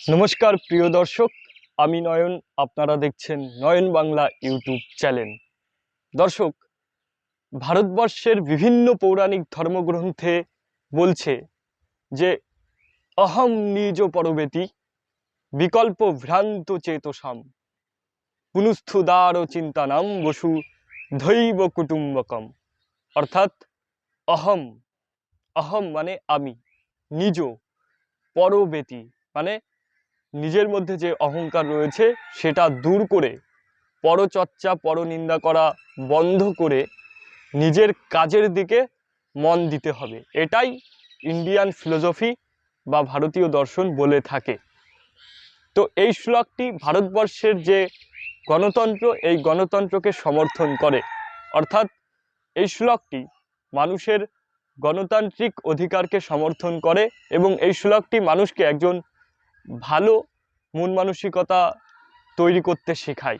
নমস্কার প্রিয় দর্শক, আমি নয়ন। আপনারা দেখছেন নয়ন বাংলা ইউটিউব চ্যানেল। দর্শক, ভারতবর্ষের বিভিন্ন পৌরাণিক ধর্মগ্রন্থে বলছে যে অহম নিজ পরবেতি বিকল্প ভ্রান্ত চেতসাম পুনস্থুদার চিন্তানাম বসু ধৈব কুটুম্বকম। অর্থাৎ অহম অহম মানে আমি, নিজ, পরবেতি মানে নিজের মধ্যে যে অহংকার রয়েছে সেটা দূর করে পরচর্চা পরনিন্দা করা বন্ধ করে নিজের কাজের দিকে মন দিতে হবে। এটাই ইন্ডিয়ান ফিলোসফি বা ভারতীয় দর্শন বলে থাকে। তো এই শ্লোকটি ভারতবর্ষের যে গণতন্ত্র, এই গণতন্ত্রকে সমর্থন করে। অর্থাৎ এই শ্লোকটি মানুষের গণতান্ত্রিক অধিকারকে সমর্থন করে এবং এই শ্লোকটি মানুষকে একজন ভালো মন মানসিকতা তৈরি করতে শেখায়।